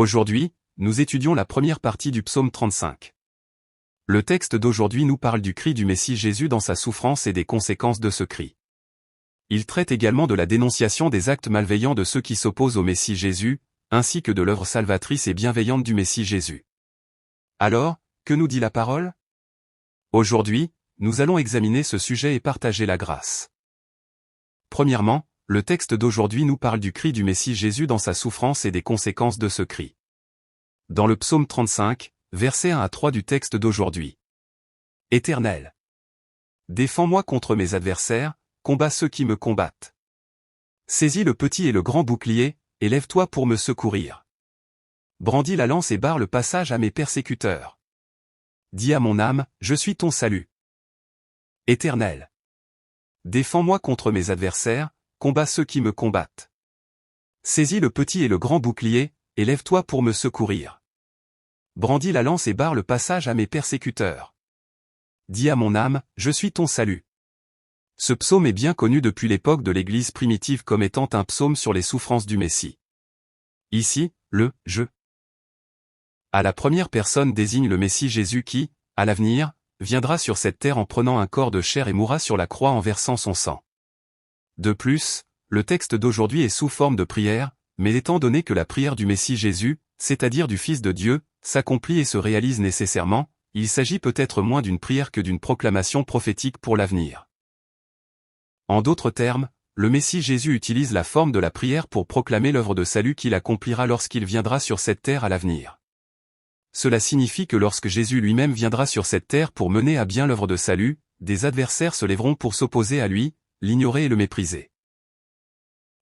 Aujourd'hui, nous étudions la première partie du psaume 35. Le texte d'aujourd'hui nous parle du cri du Messie Jésus dans sa souffrance et des conséquences de ce cri. Il traite également de la dénonciation des actes malveillants de ceux qui s'opposent au Messie Jésus, ainsi que de l'œuvre salvatrice et bienveillante du Messie Jésus. Alors, que nous dit la parole? Aujourd'hui, nous allons examiner ce sujet et partager la grâce. Premièrement, le texte d'aujourd'hui nous parle du cri du Messie Jésus dans sa souffrance et des conséquences de ce cri. Dans le psaume 35, versets 1 à 3 du texte d'aujourd'hui. Éternel, défends-moi contre mes adversaires, combats ceux qui me combattent. Saisis le petit et le grand bouclier, et lève-toi pour me secourir. Brandis la lance et barre le passage à mes persécuteurs. Dis à mon âme, je suis ton salut. Éternel, défends-moi contre mes adversaires, combats ceux qui me combattent. Saisis le petit et le grand bouclier, et lève-toi pour me secourir. Brandis la lance et barre le passage à mes persécuteurs. Dis à mon âme, je suis ton salut. Ce psaume est bien connu depuis l'époque de l'Église primitive comme étant un psaume sur les souffrances du Messie. Ici, le « je » à la première personne désigne le Messie Jésus qui, à l'avenir, viendra sur cette terre en prenant un corps de chair et mourra sur la croix en versant son sang. De plus, le texte d'aujourd'hui est sous forme de prière, mais étant donné que la prière du Messie Jésus, c'est-à-dire du Fils de Dieu, s'accomplit et se réalise nécessairement, il s'agit peut-être moins d'une prière que d'une proclamation prophétique pour l'avenir. En d'autres termes, le Messie Jésus utilise la forme de la prière pour proclamer l'œuvre de salut qu'il accomplira lorsqu'il viendra sur cette terre à l'avenir. Cela signifie que lorsque Jésus lui-même viendra sur cette terre pour mener à bien l'œuvre de salut, des adversaires se lèveront pour s'opposer à lui, l'ignorer et le mépriser.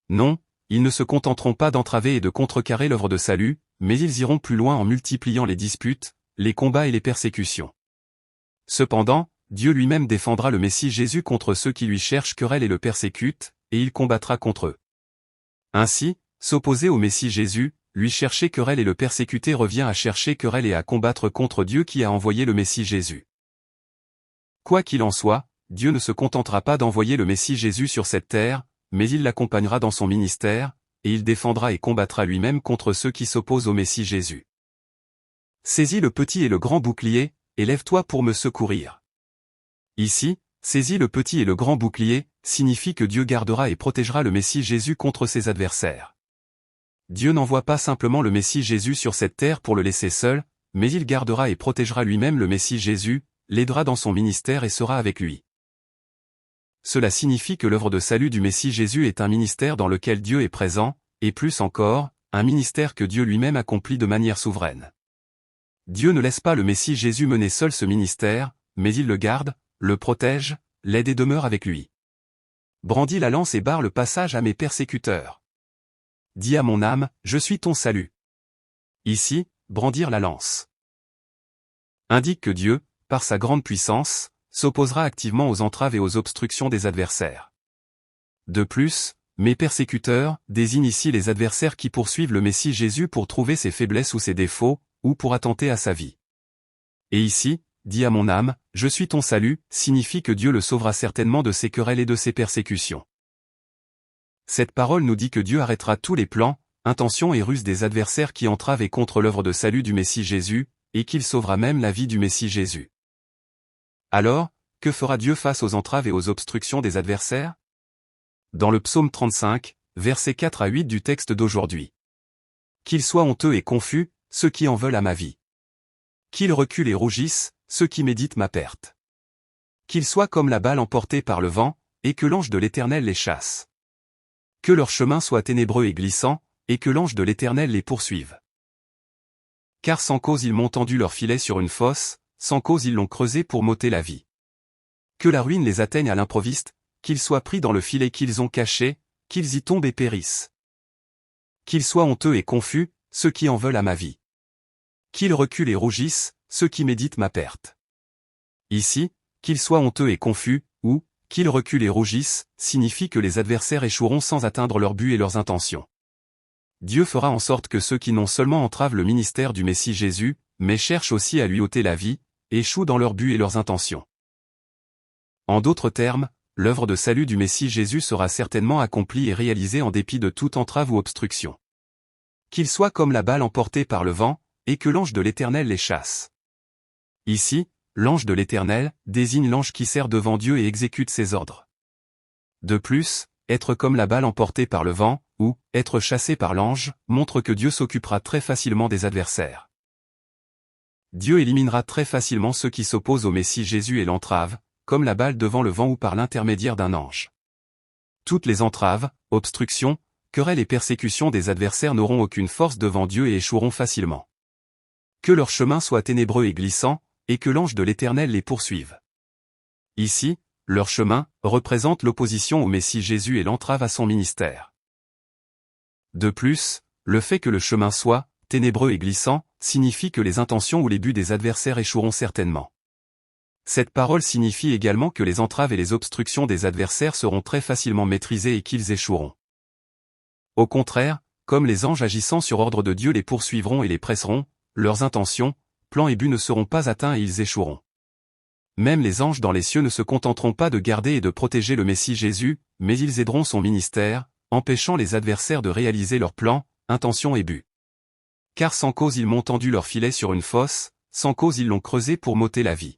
Non, ils ne se contenteront pas d'entraver et de contrecarrer l'œuvre de salut, mais ils iront plus loin en multipliant les disputes, les combats et les persécutions. Cependant, Dieu lui-même défendra le Messie Jésus contre ceux qui lui cherchent querelle et le persécutent, et il combattra contre eux. Ainsi, s'opposer au Messie Jésus, lui chercher querelle et le persécuter revient à chercher querelle et à combattre contre Dieu qui a envoyé le Messie Jésus. Quoi qu'il en soit, Dieu ne se contentera pas d'envoyer le Messie Jésus sur cette terre, mais il l'accompagnera dans son ministère, et il défendra et combattra lui-même contre ceux qui s'opposent au Messie Jésus. Saisis le petit et le grand bouclier, et lève-toi pour me secourir. Ici, saisis le petit et le grand bouclier, signifie que Dieu gardera et protégera le Messie Jésus contre ses adversaires. Dieu n'envoie pas simplement le Messie Jésus sur cette terre pour le laisser seul, mais il gardera et protégera lui-même le Messie Jésus, l'aidera dans son ministère et sera avec lui. Cela signifie que l'œuvre de salut du Messie Jésus est un ministère dans lequel Dieu est présent, et plus encore, un ministère que Dieu lui-même accomplit de manière souveraine. Dieu ne laisse pas le Messie Jésus mener seul ce ministère, mais il le garde, le protège, l'aide et demeure avec lui. Brandis la lance et barre le passage à mes persécuteurs. Dis à mon âme, je suis ton salut. Ici, brandir la lance indique que Dieu, par sa grande puissance, s'opposera activement aux entraves et aux obstructions des adversaires. De plus, mes persécuteurs désignent ici les adversaires qui poursuivent le Messie Jésus pour trouver ses faiblesses ou ses défauts, ou pour attenter à sa vie. Et ici, dis à mon âme, je suis ton salut, signifie que Dieu le sauvera certainement de ses querelles et de ses persécutions. Cette parole nous dit que Dieu arrêtera tous les plans, intentions et ruses des adversaires qui entravent et contre l'œuvre de salut du Messie Jésus, et qu'il sauvera même la vie du Messie Jésus. Alors, que fera Dieu face aux entraves et aux obstructions des adversaires? Dans le psaume 35, versets 4 à 8 du texte d'aujourd'hui. Qu'ils soient honteux et confus, ceux qui en veulent à ma vie. Qu'ils reculent et rougissent, ceux qui méditent ma perte. Qu'ils soient comme la balle emportée par le vent, et que l'ange de l'Éternel les chasse. Que leur chemin soit ténébreux et glissant, et que l'ange de l'Éternel les poursuive. Car sans cause ils m'ont tendu leur filet sur une fosse, sans cause ils l'ont creusé pour m'ôter la vie. Que la ruine les atteigne à l'improviste, qu'ils soient pris dans le filet qu'ils ont caché, qu'ils y tombent et périssent. Qu'ils soient honteux et confus, ceux qui en veulent à ma vie. Qu'ils reculent et rougissent, ceux qui méditent ma perte. Ici, qu'ils soient honteux et confus, ou, qu'ils reculent et rougissent, signifie que les adversaires échoueront sans atteindre leur but et leurs intentions. Dieu fera en sorte que ceux qui non seulement entravent le ministère du Messie Jésus, mais cherchent aussi à lui ôter la vie, échouent dans leur but et leurs intentions. En d'autres termes, l'œuvre de salut du Messie Jésus sera certainement accomplie et réalisée en dépit de toute entrave ou obstruction. qu'ils soient comme la balle emportée par le vent, et que l'ange de l'Éternel les chasse. Ici, l'ange de l'Éternel désigne l'ange qui sert devant Dieu et exécute ses ordres. De plus, être comme la balle emportée par le vent, ou être chassé par l'ange, montre que Dieu s'occupera très facilement des adversaires. Dieu éliminera très facilement ceux qui s'opposent au Messie Jésus et l'entravent, comme la balle devant le vent ou par l'intermédiaire d'un ange. Toutes les entraves, obstructions, querelles et persécutions des adversaires n'auront aucune force devant Dieu et échoueront facilement. Que leur chemin soit ténébreux et glissant, et que l'ange de l'Éternel les poursuive. Ici, leur chemin représente l'opposition au Messie Jésus et l'entrave à son ministère. De plus, le fait que le chemin soit ténébreux et glissant signifie que les intentions ou les buts des adversaires échoueront certainement. Cette parole signifie également que les entraves et les obstructions des adversaires seront très facilement maîtrisées et qu'ils échoueront. Au contraire, comme les anges agissant sur ordre de Dieu les poursuivront et les presseront, leurs intentions, plans et buts ne seront pas atteints et ils échoueront. Même les anges dans les cieux ne se contenteront pas de garder et de protéger le Messie Jésus, mais ils aideront son ministère, empêchant les adversaires de réaliser leurs plans, intentions et buts. Car sans cause ils m'ont tendu leur filet sur une fosse, sans cause ils l'ont creusé pour m'ôter la vie.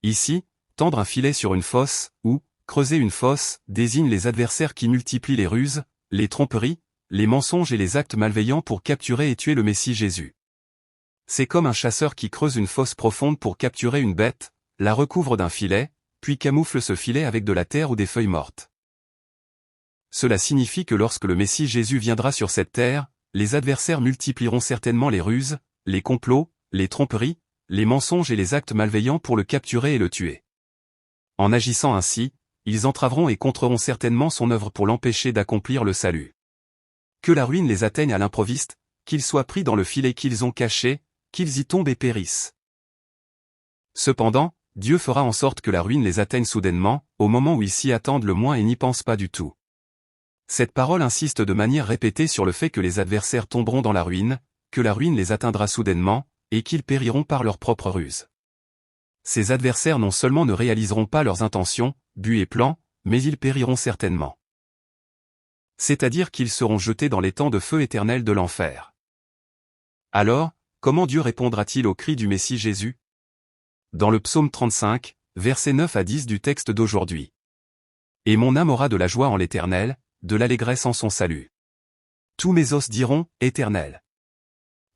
Ici, tendre un filet sur une fosse, ou creuser une fosse, désigne les adversaires qui multiplient les ruses, les tromperies, les mensonges et les actes malveillants pour capturer et tuer le Messie Jésus. C'est comme un chasseur qui creuse une fosse profonde pour capturer une bête, la recouvre d'un filet, puis camoufle ce filet avec de la terre ou des feuilles mortes. Cela signifie que lorsque le Messie Jésus viendra sur cette terre, les adversaires multiplieront certainement les ruses, les complots, les tromperies, les mensonges et les actes malveillants pour le capturer et le tuer. En agissant ainsi, ils entraveront et contreront certainement son œuvre pour l'empêcher d'accomplir le salut. Que la ruine les atteigne à l'improviste, qu'ils soient pris dans le filet qu'ils ont caché, qu'ils y tombent et périssent. Cependant, Dieu fera en sorte que la ruine les atteigne soudainement, au moment où ils s'y attendent le moins et n'y pensent pas du tout. Cette parole insiste de manière répétée sur le fait que les adversaires tomberont dans la ruine, que la ruine les atteindra soudainement, et qu'ils périront par leur propre ruse. Ces adversaires non seulement ne réaliseront pas leurs intentions, buts et plans, mais ils périront certainement. C'est-à-dire qu'ils seront jetés dans les temps de feu éternel de l'enfer. Alors, comment Dieu répondra-t-il au cri du Messie Jésus? Dans le psaume 35, versets 9 à 10 du texte d'aujourd'hui. Et mon âme aura de la joie en l'Éternel, de l'allégresse en son salut. Tous mes os diront, Éternel.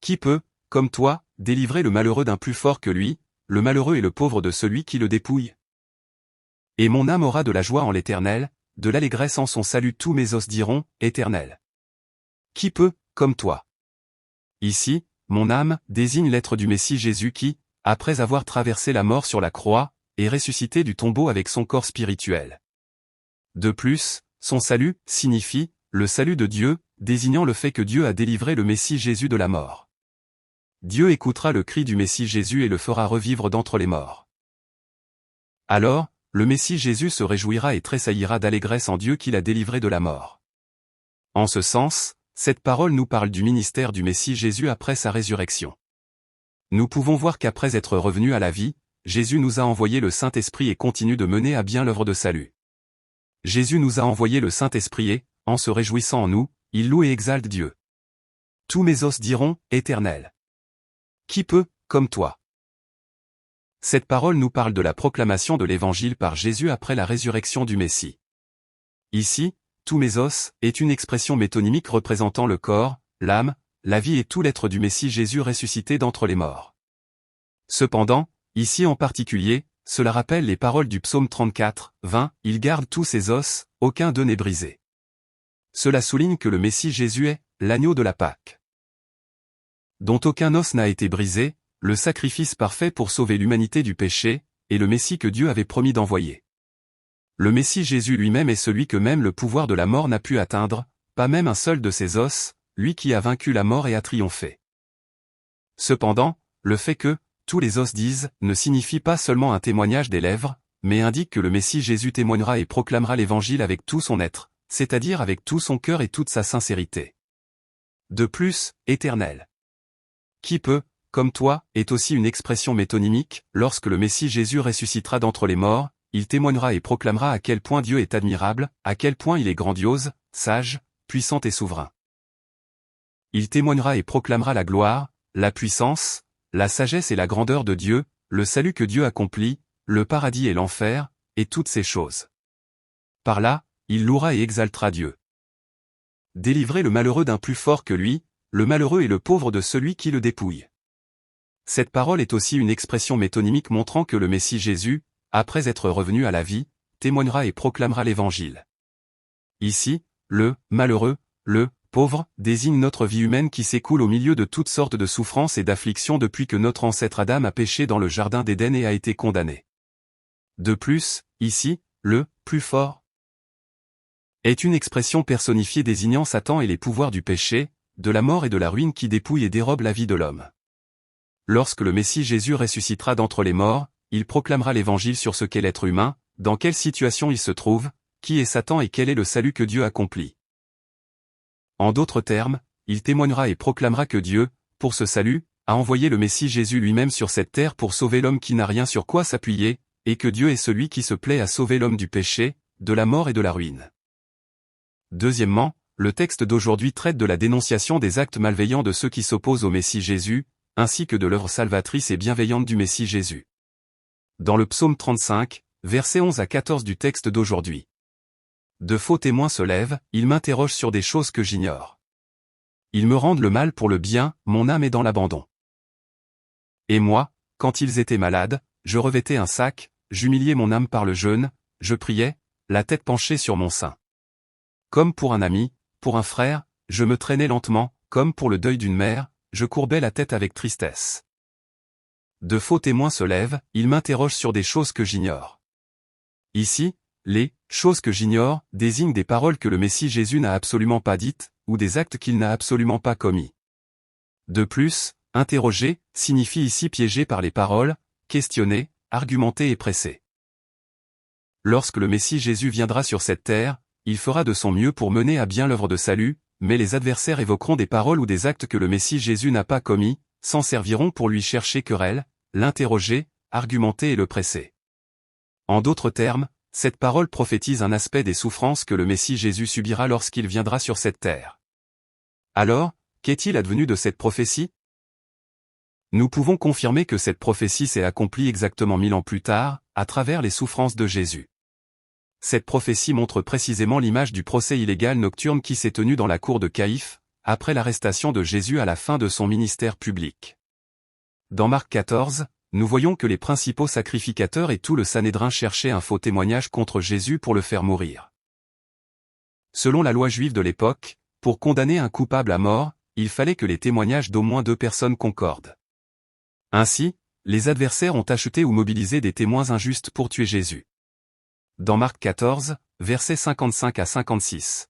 Qui peut, comme toi, délivrer le malheureux d'un plus fort que lui, le malheureux et le pauvre de celui qui le dépouille? Et mon âme aura de la joie en l'Éternel, de l'allégresse en son salut. Tous mes os diront, Éternel. Qui peut, comme toi? Ici, mon âme désigne l'être du Messie Jésus qui, après avoir traversé la mort sur la croix, est ressuscité du tombeau avec son corps spirituel. De plus, son salut signifie le salut de Dieu, désignant le fait que Dieu a délivré le Messie Jésus de la mort. Dieu écoutera le cri du Messie Jésus et le fera revivre d'entre les morts. Alors, le Messie Jésus se réjouira et tressaillira d'allégresse en Dieu qui l'a délivré de la mort. En ce sens, cette parole nous parle du ministère du Messie Jésus après sa résurrection. Nous pouvons voir qu'après être revenu à la vie, Jésus nous a envoyé le Saint-Esprit et continue de mener à bien l'œuvre de salut. Jésus nous a envoyé le Saint-Esprit et, en se réjouissant en nous, il loue et exalte Dieu. Tous mes os diront, Éternel. Qui peut, comme toi? Cette parole nous parle de la proclamation de l'Évangile par Jésus après la résurrection du Messie. Ici, tous mes os est une expression métonymique représentant le corps, l'âme, la vie et tout l'être du Messie Jésus ressuscité d'entre les morts. Cependant, ici en particulier, cela rappelle les paroles du psaume 34, 20, « Il garde tous ses os, aucun d'eux n'est brisé ». Cela souligne que le Messie Jésus est l'agneau de la Pâque, dont aucun os n'a été brisé, le sacrifice parfait pour sauver l'humanité du péché, et le Messie que Dieu avait promis d'envoyer. Le Messie Jésus lui-même est celui que même le pouvoir de la mort n'a pu atteindre, pas même un seul de ses os, lui qui a vaincu la mort et a triomphé. Cependant, le fait que tous les os disent ne signifie pas seulement un témoignage des lèvres, mais indique que le Messie Jésus témoignera et proclamera l'Évangile avec tout son être, c'est-à-dire avec tout son cœur et toute sa sincérité. De plus, Éternel. Qui peut, comme toi, est aussi une expression métonymique. Lorsque le Messie Jésus ressuscitera d'entre les morts, il témoignera et proclamera à quel point Dieu est admirable, à quel point il est grandiose, sage, puissant et souverain. Il témoignera et proclamera la gloire, la puissance, la sagesse et la grandeur de Dieu, le salut que Dieu accomplit, le paradis et l'enfer, et toutes ces choses. Par là, il louera et exaltera Dieu. Délivrer le malheureux d'un plus fort que lui, le malheureux et le pauvre de celui qui le dépouille. Cette parole est aussi une expression métonymique montrant que le Messie Jésus, après être revenu à la vie, témoignera et proclamera l'Évangile. Ici, le « malheureux », le « pauvre » désigne notre vie humaine qui s'écoule au milieu de toutes sortes de souffrances et d'afflictions depuis que notre ancêtre Adam a péché dans le jardin d'Éden et a été condamné. De plus, ici, le « plus fort » est une expression personnifiée désignant Satan et les pouvoirs du péché, de la mort et de la ruine qui dépouillent et dérobent la vie de l'homme. Lorsque le Messie Jésus ressuscitera d'entre les morts, il proclamera l'Évangile sur ce qu'est l'être humain, dans quelle situation il se trouve, qui est Satan et quel est le salut que Dieu accomplit. En d'autres termes, il témoignera et proclamera que Dieu, pour ce salut, a envoyé le Messie Jésus lui-même sur cette terre pour sauver l'homme qui n'a rien sur quoi s'appuyer, et que Dieu est celui qui se plaît à sauver l'homme du péché, de la mort et de la ruine. Deuxièmement, le texte d'aujourd'hui traite de la dénonciation des actes malveillants de ceux qui s'opposent au Messie Jésus, ainsi que de l'œuvre salvatrice et bienveillante du Messie Jésus. Dans le psaume 35, versets 11 à 14 du texte d'aujourd'hui. De faux témoins se lèvent, ils m'interrogent sur des choses que j'ignore. Ils me rendent le mal pour le bien, mon âme est dans l'abandon. Et moi, quand ils étaient malades, je revêtais un sac, j'humiliais mon âme par le jeûne, je priais, la tête penchée sur mon sein. Comme pour un ami, pour un frère, je me traînais lentement, comme pour le deuil d'une mère, je courbais la tête avec tristesse. De faux témoins se lèvent, ils m'interrogent sur des choses que j'ignore. Ici, les « choses que j'ignore » désignent des paroles que le Messie Jésus n'a absolument pas dites, ou des actes qu'il n'a absolument pas commis. De plus, interroger signifie ici piéger par les paroles, questionner, argumenter et presser. Lorsque le Messie Jésus viendra sur cette terre, il fera de son mieux pour mener à bien l'œuvre de salut, mais les adversaires évoqueront des paroles ou des actes que le Messie Jésus n'a pas commis, s'en serviront pour lui chercher querelle, l'interroger, argumenter et le presser. En d'autres termes, cette parole prophétise un aspect des souffrances que le Messie Jésus subira lorsqu'il viendra sur cette terre. Alors, qu'est-il advenu de cette prophétie? Nous pouvons confirmer que cette prophétie s'est accomplie exactement 1000 ans plus tard, à travers les souffrances de Jésus. Cette prophétie montre précisément l'image du procès illégal nocturne qui s'est tenu dans la cour de Caïphe, après l'arrestation de Jésus à la fin de son ministère public. Dans Marc 14, nous voyons que les principaux sacrificateurs et tout le Sanhédrin cherchaient un faux témoignage contre Jésus pour le faire mourir. Selon la loi juive de l'époque, pour condamner un coupable à mort, il fallait que les témoignages d'au moins 2 personnes concordent. Ainsi, les adversaires ont acheté ou mobilisé des témoins injustes pour tuer Jésus. Dans Marc 14, versets 55 à 56.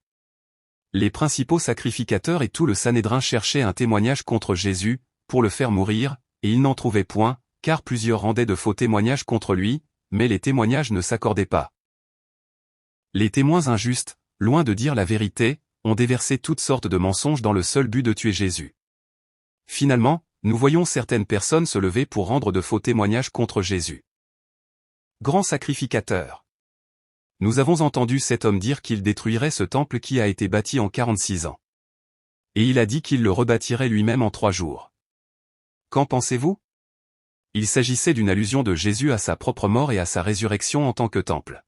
Les principaux sacrificateurs et tout le Sanhédrin cherchaient un témoignage contre Jésus, pour le faire mourir, et ils n'en trouvaient point, car plusieurs rendaient de faux témoignages contre lui, mais les témoignages ne s'accordaient pas. Les témoins injustes, loin de dire la vérité, ont déversé toutes sortes de mensonges dans le seul but de tuer Jésus. Finalement, nous voyons certaines personnes se lever pour rendre de faux témoignages contre Jésus. Grand sacrificateur. Nous avons entendu cet homme dire qu'il détruirait ce temple qui a été bâti en 46 ans. Et il a dit qu'il le rebâtirait lui-même en 3 jours. Qu'en pensez-vous? Il s'agissait d'une allusion de Jésus à sa propre mort et à sa résurrection en tant que temple.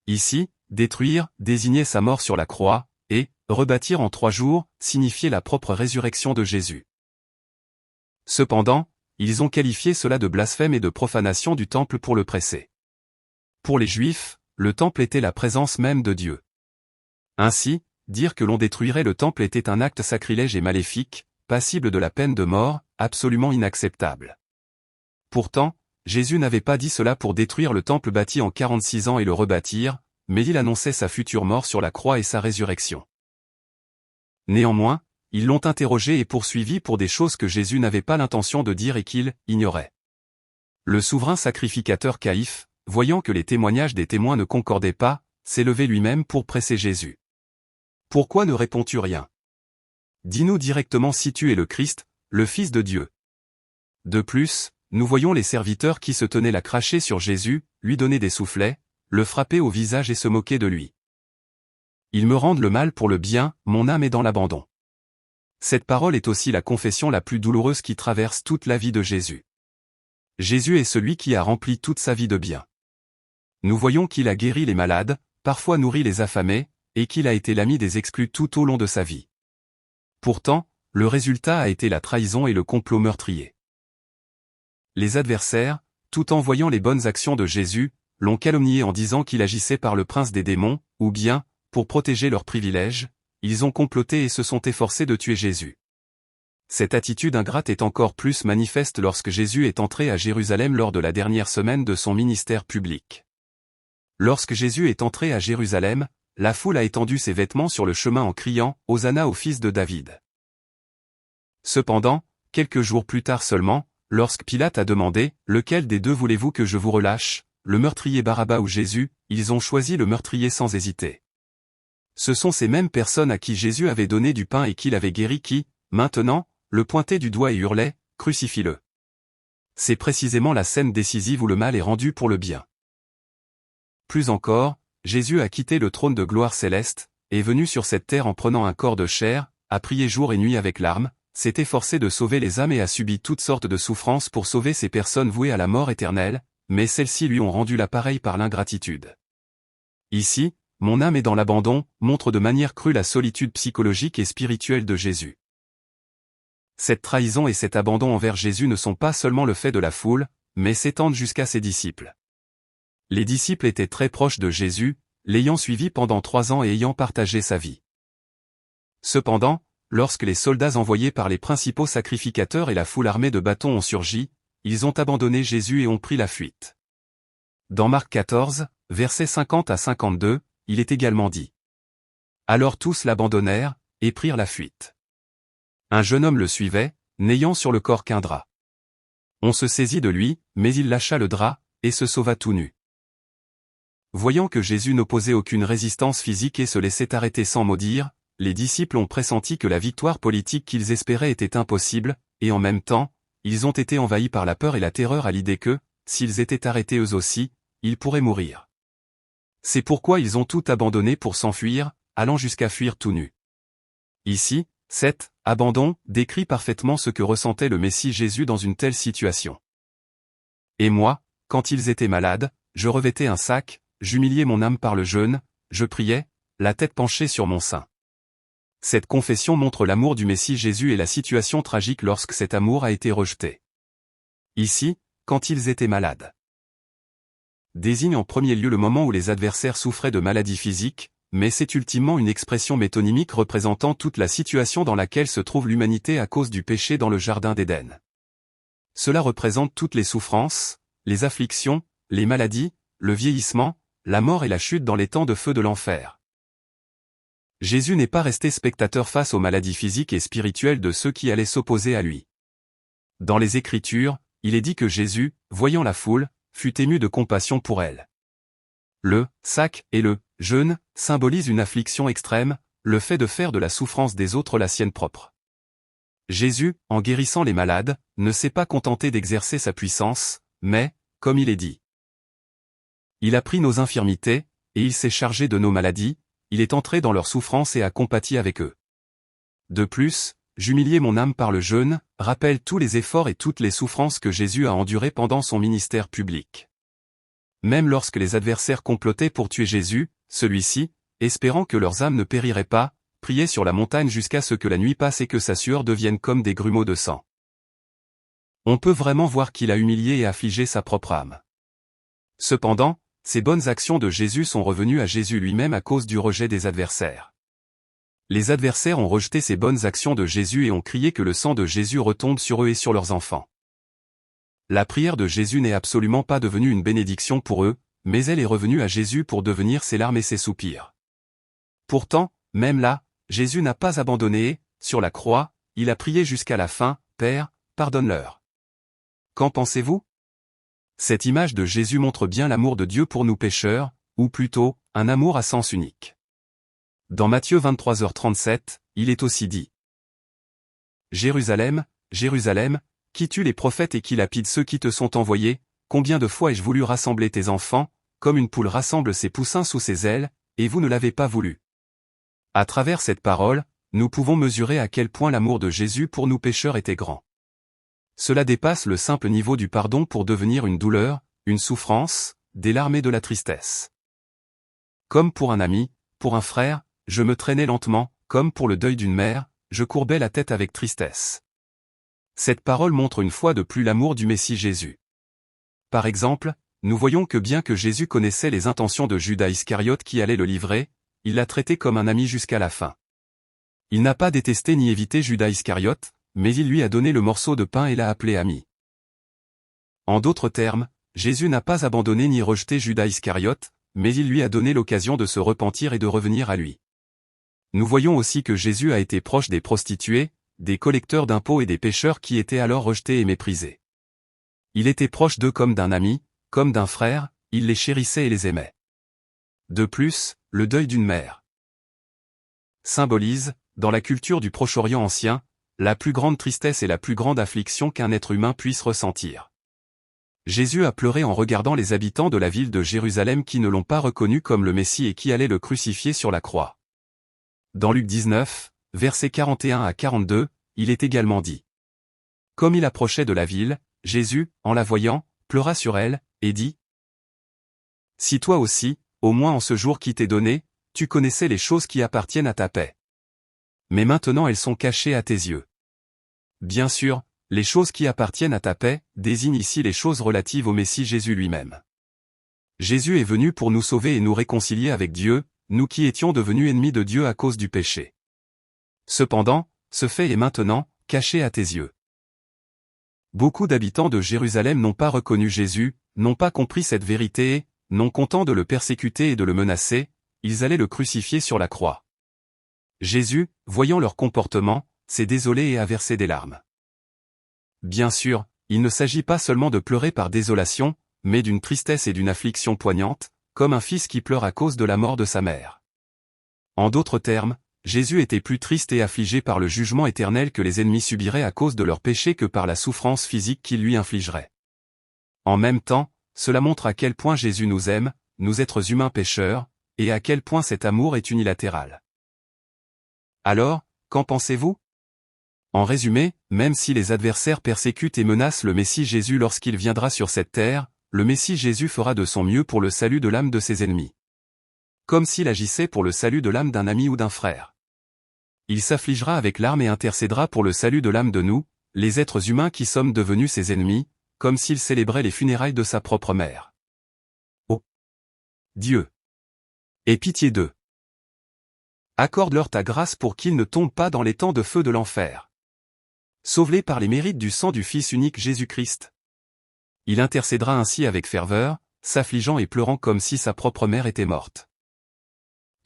Ici, détruire désignait sa mort sur la croix, et rebâtir en 3 jours signifiait la propre résurrection de Jésus. Cependant, ils ont qualifié cela de blasphème et de profanation du temple pour le presser. Pour les Juifs, le temple était la présence même de Dieu. Ainsi, dire que l'on détruirait le temple était un acte sacrilège et maléfique, passible de la peine de mort, absolument inacceptable. Pourtant, Jésus n'avait pas dit cela pour détruire le temple bâti en 46 ans et le rebâtir, mais il annonçait sa future mort sur la croix et sa résurrection. Néanmoins, ils l'ont interrogé et poursuivi pour des choses que Jésus n'avait pas l'intention de dire et qu'il ignorait. Le souverain sacrificateur Caïphe, voyant que les témoignages des témoins ne concordaient pas, s'est levé lui-même pour presser Jésus. Pourquoi ne réponds-tu rien? Dis-nous directement si tu es le Christ, le Fils de Dieu. De plus, nous voyons les serviteurs qui se tenaient là cracher sur Jésus, lui donner des soufflets, le frapper au visage et se moquer de lui. Ils me rendent le mal pour le bien, mon âme est dans l'abandon. Cette parole est aussi la confession la plus douloureuse qui traverse toute la vie de Jésus. Jésus est celui qui a rempli toute sa vie de bien. Nous voyons qu'il a guéri les malades, parfois nourri les affamés, et qu'il a été l'ami des exclus tout au long de sa vie. Pourtant, le résultat a été la trahison et le complot meurtrier. Les adversaires, tout en voyant les bonnes actions de Jésus, l'ont calomnié en disant qu'il agissait par le prince des démons, ou bien, pour protéger leurs privilèges, ils ont comploté et se sont efforcés de tuer Jésus. Cette attitude ingrate est encore plus manifeste lorsque Jésus est entré à Jérusalem lors de la dernière semaine de son ministère public. Lorsque Jésus est entré à Jérusalem, la foule a étendu ses vêtements sur le chemin en criant « Hosanna au fils de David ». Cependant, quelques jours plus tard seulement, lorsque Pilate a demandé « Lequel des deux voulez-vous que je vous relâche, le meurtrier Barabbas ou Jésus ?» ils ont choisi le meurtrier sans hésiter. Ce sont ces mêmes personnes à qui Jésus avait donné du pain et qu'il avait guéri qui, maintenant, le pointaient du doigt et hurlaient « Crucifie-le ». C'est précisément la scène décisive où le mal est rendu pour le bien. Plus encore, Jésus a quitté le trône de gloire céleste, est venu sur cette terre en prenant un corps de chair, a prié jour et nuit avec larmes, s'est efforcé de sauver les âmes et a subi toutes sortes de souffrances pour sauver ces personnes vouées à la mort éternelle, mais celles-ci lui ont rendu l'appareil par l'ingratitude. Ici, mon âme est dans l'abandon, montre de manière crue la solitude psychologique et spirituelle de Jésus. Cette trahison et cet abandon envers Jésus ne sont pas seulement le fait de la foule, mais s'étendent jusqu'à ses disciples. Les disciples étaient très proches de Jésus, l'ayant suivi pendant 3 ans et ayant partagé sa vie. Cependant, lorsque les soldats envoyés par les principaux sacrificateurs et la foule armée de bâtons ont surgi, ils ont abandonné Jésus et ont pris la fuite. Dans Marc 14, versets 50 à 52, il est également dit. Alors tous l'abandonnèrent, et prirent la fuite. Un jeune homme le suivait, n'ayant sur le corps qu'un drap. On se saisit de lui, mais il lâcha le drap, et se sauva tout nu. Voyant que Jésus n'opposait aucune résistance physique et se laissait arrêter sans mot dire, les disciples ont pressenti que la victoire politique qu'ils espéraient était impossible, et en même temps, ils ont été envahis par la peur et la terreur à l'idée que, s'ils étaient arrêtés eux aussi, ils pourraient mourir. C'est pourquoi ils ont tout abandonné pour s'enfuir, allant jusqu'à fuir tout nus. Ici, cet abandon décrit parfaitement ce que ressentait le Messie Jésus dans une telle situation. Et moi, quand ils étaient malades, je revêtais un sac, j'humiliais mon âme par le jeûne, je priais, la tête penchée sur mon sein. Cette confession montre l'amour du Messie Jésus et la situation tragique lorsque cet amour a été rejeté. Ici, quand ils étaient malades. Désigne en premier lieu le moment où les adversaires souffraient de maladies physiques, mais c'est ultimement une expression métonymique représentant toute la situation dans laquelle se trouve l'humanité à cause du péché dans le jardin d'Éden. Cela représente toutes les souffrances, les afflictions, les maladies, le vieillissement, la mort et la chute dans les temps de feu de l'enfer. Jésus n'est pas resté spectateur face aux maladies physiques et spirituelles de ceux qui allaient s'opposer à lui. Dans les Écritures, il est dit que Jésus, voyant la foule, fut ému de compassion pour elle. Le sac et le jeûne symbolisent une affliction extrême, le fait de faire de la souffrance des autres la sienne propre. Jésus, en guérissant les malades, ne s'est pas contenté d'exercer sa puissance, mais, comme il est dit, il a pris nos infirmités, et il s'est chargé de nos maladies, il est entré dans leurs souffrances et a compati avec eux. De plus, j'humiliais mon âme par le jeûne, rappelle tous les efforts et toutes les souffrances que Jésus a endurées pendant son ministère public. Même lorsque les adversaires complotaient pour tuer Jésus, celui-ci, espérant que leurs âmes ne périraient pas, priait sur la montagne jusqu'à ce que la nuit passe et que sa sueur devienne comme des grumeaux de sang. On peut vraiment voir qu'il a humilié et affligé sa propre âme. Cependant, ces bonnes actions de Jésus sont revenues à Jésus lui-même à cause du rejet des adversaires. Les adversaires ont rejeté ces bonnes actions de Jésus et ont crié que le sang de Jésus retombe sur eux et sur leurs enfants. La prière de Jésus n'est absolument pas devenue une bénédiction pour eux, mais elle est revenue à Jésus pour devenir ses larmes et ses soupirs. Pourtant, même là, Jésus n'a pas abandonné et, sur la croix, il a prié jusqu'à la fin, « Père, pardonne-leur ». Qu'en pensez-vous ? Cette image de Jésus montre bien l'amour de Dieu pour nous pécheurs, ou plutôt, un amour à sens unique. Dans Matthieu 23h37, il est aussi dit « Jérusalem, Jérusalem, qui tue les prophètes et qui lapide ceux qui te sont envoyés, combien de fois ai-je voulu rassembler tes enfants, comme une poule rassemble ses poussins sous ses ailes, et vous ne l'avez pas voulu. » À travers cette parole, nous pouvons mesurer à quel point l'amour de Jésus pour nous pécheurs était grand. Cela dépasse le simple niveau du pardon pour devenir une douleur, une souffrance, des larmes et de la tristesse. Comme pour un ami, pour un frère, je me traînais lentement, comme pour le deuil d'une mère, je courbais la tête avec tristesse. Cette parole montre une fois de plus l'amour du Messie Jésus. Par exemple, nous voyons que bien que Jésus connaissait les intentions de Judas Iscariote qui allait le livrer, il l'a traité comme un ami jusqu'à la fin. Il n'a pas détesté ni évité Judas Iscariote, mais il lui a donné le morceau de pain et l'a appelé ami. En d'autres termes, Jésus n'a pas abandonné ni rejeté Judas Iscariote, mais il lui a donné l'occasion de se repentir et de revenir à lui. Nous voyons aussi que Jésus a été proche des prostituées, des collecteurs d'impôts et des pécheurs qui étaient alors rejetés et méprisés. Il était proche d'eux comme d'un ami, comme d'un frère, il les chérissait et les aimait. De plus, le deuil d'une mère symbolise, dans la culture du Proche-Orient ancien, la plus grande tristesse et la plus grande affliction qu'un être humain puisse ressentir. Jésus a pleuré en regardant les habitants de la ville de Jérusalem qui ne l'ont pas reconnu comme le Messie et qui allaient le crucifier sur la croix. Dans Luc 19, versets 41 à 42, il est également dit. Comme il approchait de la ville, Jésus, en la voyant, pleura sur elle, et dit : Si toi aussi, au moins en ce jour qui t'est donné, tu connaissais les choses qui appartiennent à ta paix. Mais maintenant elles sont cachées à tes yeux. Bien sûr, les choses qui appartiennent à ta paix désignent ici les choses relatives au Messie Jésus lui-même. Jésus est venu pour nous sauver et nous réconcilier avec Dieu, nous qui étions devenus ennemis de Dieu à cause du péché. Cependant, ce fait est maintenant caché à tes yeux. Beaucoup d'habitants de Jérusalem n'ont pas reconnu Jésus, n'ont pas compris cette vérité et, non contents de le persécuter et de le menacer, ils allaient le crucifier sur la croix. Jésus, voyant leur comportement, s'est désolé et a versé des larmes. Bien sûr, il ne s'agit pas seulement de pleurer par désolation, mais d'une tristesse et d'une affliction poignante, comme un fils qui pleure à cause de la mort de sa mère. En d'autres termes, Jésus était plus triste et affligé par le jugement éternel que les ennemis subiraient à cause de leur péché que par la souffrance physique qu'il lui infligerait. En même temps, cela montre à quel point Jésus nous aime, nous êtres humains pécheurs, et à quel point cet amour est unilatéral. Alors, qu'en pensez-vous ? En résumé, même si les adversaires persécutent et menacent le Messie Jésus lorsqu'il viendra sur cette terre, le Messie Jésus fera de son mieux pour le salut de l'âme de ses ennemis. Comme s'il agissait pour le salut de l'âme d'un ami ou d'un frère. Il s'affligera avec larmes et intercédera pour le salut de l'âme de nous, les êtres humains qui sommes devenus ses ennemis, comme s'il célébrait les funérailles de sa propre mère. Oh Dieu! Aie pitié d'eux. Accorde-leur ta grâce pour qu'ils ne tombent pas dans les temps de feu de l'enfer. Sauve-les par les mérites du sang du Fils unique Jésus-Christ. Il intercédera ainsi avec ferveur, s'affligeant et pleurant comme si sa propre mère était morte.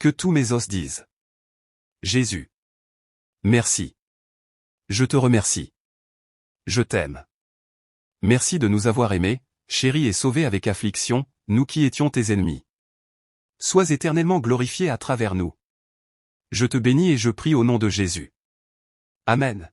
Que tous mes os disent. Jésus. Merci. Je te remercie. Je t'aime. Merci de nous avoir aimés, chéris et sauvés avec affliction, nous qui étions tes ennemis. Sois éternellement glorifié à travers nous. Je te bénis et je prie au nom de Jésus. Amen.